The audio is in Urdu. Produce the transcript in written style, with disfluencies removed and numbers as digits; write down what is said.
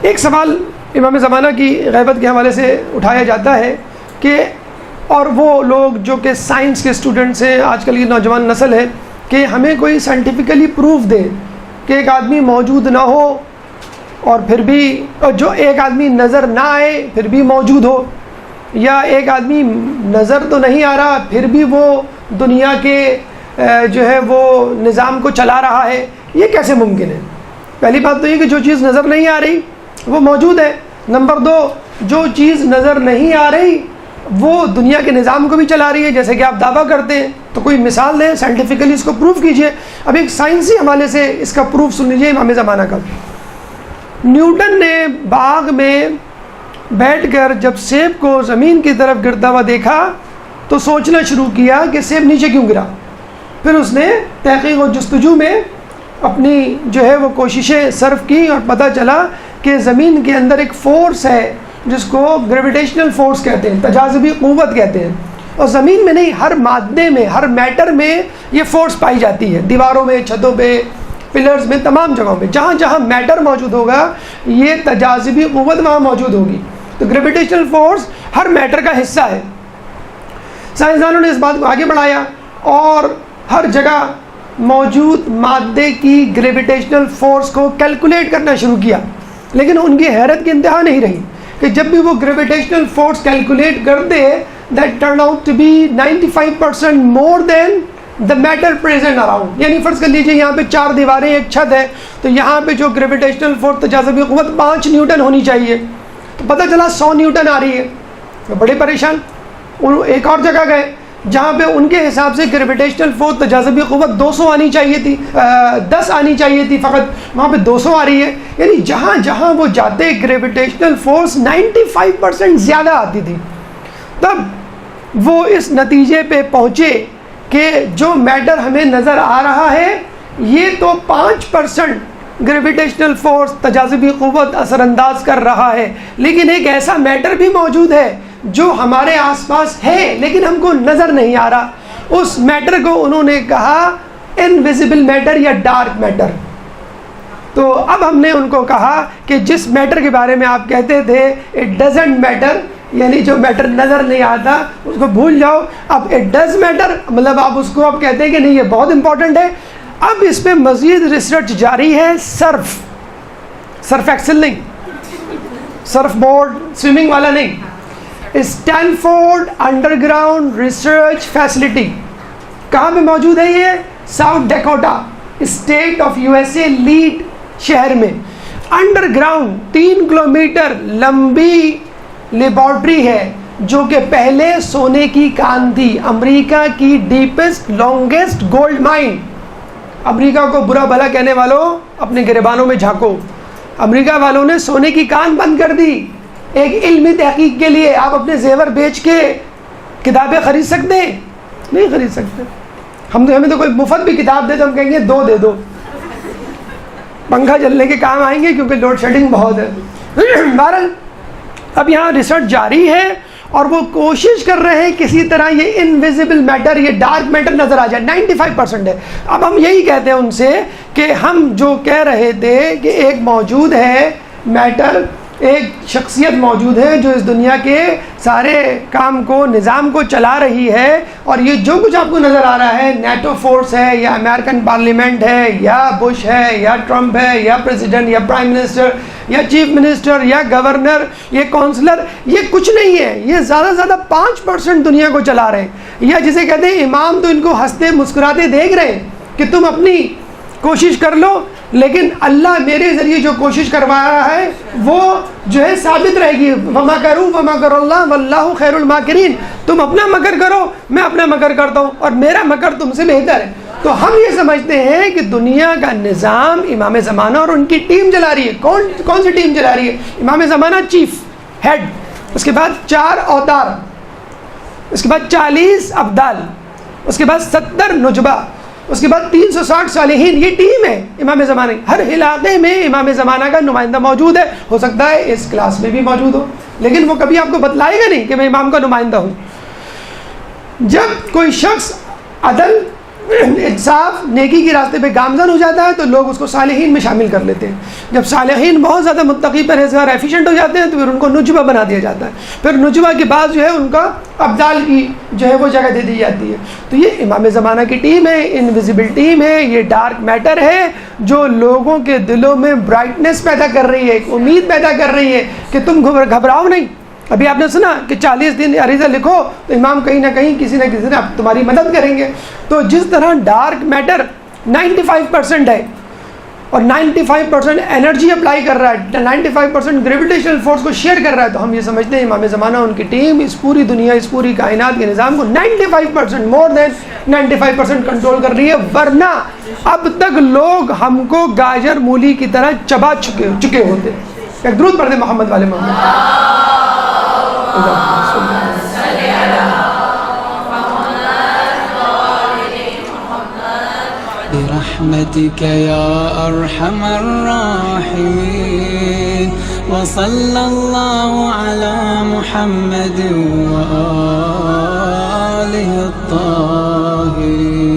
ایک سوال امام زمانہ کی غیبت کے حوالے سے اٹھایا جاتا ہے کہ اور وہ لوگ جو کہ سائنس کے اسٹوڈنٹس ہیں، آج کل کی نوجوان نسل ہے، کہ ہمیں کوئی سائنٹیفکلی پروف دے کہ ایک آدمی موجود نہ ہو اور پھر بھی جو ایک آدمی نظر نہ آئے پھر بھی موجود ہو، یا ایک آدمی نظر تو نہیں آ رہا پھر بھی وہ دنیا کے جو ہے وہ نظام کو چلا رہا ہے، یہ کیسے ممکن ہے؟ پہلی بات تو یہ کہ جو چیز نظر نہیں آ رہی وہ موجود ہے. نمبر دو، جو چیز نظر نہیں آ رہی وہ دنیا کے نظام کو بھی چلا رہی ہے جیسے کہ آپ دعویٰ کرتے ہیں. تو کوئی مثال دیں، سائنٹیفکلی اس کو پروف کیجئے. اب ایک سائنسی حوالے سے اس کا پروف سن لیجیے امام زمانہ کا. نیوٹن نے باغ میں بیٹھ کر جب سیب کو زمین کی طرف گرتا ہوا دیکھا تو سوچنا شروع کیا کہ سیب نیچے کیوں گرا. پھر اس نے تحقیق و جستجو میں اپنی جو ہے وہ کوششیں صرف کی اور پتہ چلا کہ زمین کے اندر ایک فورس ہے جس کو گریویٹیشنل فورس کہتے ہیں، تجاذبی قوت کہتے ہیں. اور زمین میں نہیں، ہر مادے میں، ہر میٹر میں یہ فورس پائی جاتی ہے، دیواروں میں، چھتوں پہ، پلرز میں، تمام جگہوں پہ جہاں جہاں میٹر موجود ہوگا یہ تجاذبی قوت وہاں موجود ہوگی. تو گریویٹیشنل فورس ہر میٹر کا حصہ ہے. سائنسدانوں نے اس بات کو آگے بڑھایا اور ہر جگہ موجود مادے کی گریویٹیشنل فورس کو کیلکولیٹ کرنا شروع کیا. لیکن ان کی حیرت کی انتہا نہیں رہی کہ جب بھی وہ گریویٹیشنل فورس کیلکولیٹ کرتے that turned out to be 95% more than the matter present around. یعنی فرض کر لیجیے یہاں پہ 4 دیواریں، ایک چھت ہے، تو یہاں پہ جو گریویٹیشنل فورس تجاذبی قوت 5 نیوٹن ہونی چاہیے، تو پتہ چلا 100 نیوٹن آ رہی ہے. وہ بڑے پریشان. ایک اور جگہ گئے جہاں پہ ان کے حساب سے گریویٹیشنل فورس تجاذبی قوت 200 آنی چاہیے تھی، 10 آنی چاہیے تھی فقط، وہاں پہ 200 آ رہی ہے. یعنی جہاں جہاں وہ جاتے گریویٹیشنل فورس 95% زیادہ آتی تھی. تب وہ اس نتیجے پہ پہنچے کہ جو میٹر ہمیں نظر آ رہا ہے یہ تو 5% گریویٹیشنل فورس تجاذبی قوت اثر انداز کر رہا ہے، لیکن ایک ایسا میٹر بھی موجود ہے جو ہمارے آس پاس ہے لیکن ہم کو نظر نہیں آ رہا. اس میٹر کو انہوں نے کہا انویزیبل میٹر یا ڈارک میٹر. تو اب ہم نے ان کو کہا کہ جس میٹر کے بارے میں آپ کہتے تھے اٹ ڈزنٹ میٹر، یعنی جو میٹر نظر نہیں آتا اس کو بھول جاؤ، اب اٹ ڈز میٹر، مطلب آپ اس کو اب کہتے ہیں کہ نہیں یہ بہت امپورٹنٹ ہے. اب اس پہ مزید ریسرچ جاری ہے. صرف ایکسل نہیں، سرف بورڈ سوئمنگ والا نہیں، Stanford underground research facility. کہاں پہ موجود ہے یہ؟ South Dakota state of USA، Lead شہر میں. انڈر گراؤنڈ 3 کلومیٹر لمبی لیبارٹری ہے جو کہ پہلے سونے کی کان تھی. امریکہ کی ڈیپسٹ لانگسٹ گولڈ مائن. امریکہ کو برا بھلا کہنے والوں اپنے گریبانوں میں جھانکو. امریکہ والوں نے سونے کی کان بند کر دی ایک علمی تحقیق کے لیے. آپ اپنے زیور بیچ کے کتابیں خرید سکتے ہیں؟ نہیں خرید سکتے. ہمیں تو کوئی مفت بھی کتاب دے تو ہم کہیں گے 2 دے دو، پنکھا چلنے کے کام آئیں گے کیونکہ لوڈ شیڈنگ بہت ہے. بہرحال اب یہاں ریسرچ جاری ہے اور وہ کوشش کر رہے ہیں کسی طرح یہ انویزیبل میٹر، یہ ڈارک میٹر نظر آ جائے. 95% ہے. اب ہم یہی کہتے ہیں ان سے کہ ہم جو کہہ رہے تھے کہ ایک موجود ہے میٹر، ایک شخصیت موجود ہے جو اس دنیا کے سارے کام کو، نظام کو چلا رہی ہے، اور یہ جو کچھ آپ کو نظر آ رہا ہے نیٹو فورس ہے یا امریکن پارلیمنٹ ہے یا بش ہے یا ٹرمپ ہے یا پریزیڈنٹ یا پرائم منسٹر یا چیف منسٹر یا گورنر، یہ کونسلر، یہ کچھ نہیں ہے. یہ زیادہ سے زیادہ 5% دنیا کو چلا رہے ہیں. یا جسے کہتے ہیں امام تو ان کو ہنستے مسکراتے دیکھ رہے ہیں کہ تم اپنی کوشش کر لو، لیکن اللہ میرے ذریعے جو کوشش کروا رہا ہے وہ جو ہے ثابت رہے گی. وَمَكَرُوا وَمَكَرَ اللَّهُ وَاللَّهُ خَيْرُ الْمَاكِرِينَ. تم اپنا مکر کرو، میں اپنا مکر کرتا ہوں اور میرا مکر تم سے بہتر ہے. تو ہم یہ سمجھتے ہیں کہ دنیا کا نظام امام زمانہ اور ان کی ٹیم چلا رہی ہے. کون سی ٹیم چلا رہی ہے؟ امام زمانہ چیف ہیڈ، اس کے بعد 4 اوتار، اس کے بعد 40 ابدال، اس کے بعد 70 نجبہ، اس کے بعد 360 صالحین. یہ ٹیم ہے امام زمانہ. ہر علاقے میں امام زمانہ کا نمائندہ موجود ہے. ہو سکتا ہے اس کلاس میں بھی موجود ہو، لیکن وہ کبھی آپ کو بتلائے گا نہیں کہ میں امام کا نمائندہ ہوں. جب کوئی شخص عدل انصاف نیکی کے راستے پہ گامزن ہو جاتا ہے تو لوگ اس کو صالحین میں شامل کر لیتے ہیں. جب صالحین بہت زیادہ متقی پرہیزگار ایفیشینٹ ہو جاتے ہیں تو پھر ان کو نجبہ بنا دیا جاتا ہے. پھر نجبہ کے بعد جو ہے ان کا ابدال کی جو ہے وہ جگہ دے دی جاتی ہے. تو یہ امام زمانہ کی ٹیم ہے, انویزیبل ٹیم ہے, یہ ڈارک میٹر ہے جو لوگوں کے دلوں میں برائٹنس پیدا کر رہی ہے, ایک امید پیدا کر رہی ہے کہ تم گھبراؤ نہیں. ابھی آپ نے سنا کہ 40 دن عریضہ لکھو تو امام کہیں نہ کہیں کسی نہ کسی نے تمہاری مدد کریں گے. تو جس طرح ڈارک میٹر 95% ہے اور 95% انرجی اپلائی کر رہا ہے, 95% گریویٹیشنل فورس کو شیئر کر رہا ہے, تو ہم یہ سمجھتے ہیں امام زمانہ ان کی ٹیم اس پوری دنیا, اس پوری کائنات کے نظام کو 95% مور دین 95% کنٹرول کر رہی ہے. ورنہ اب تک لوگ ہم کو گاجر مولی کی طرح چبا چکے ہوتے. ایک درود پڑھ دیں محمد والے محمد. برحمتك يا أرحم الراحمين وصلى الله على محمد وآله الطاهرين.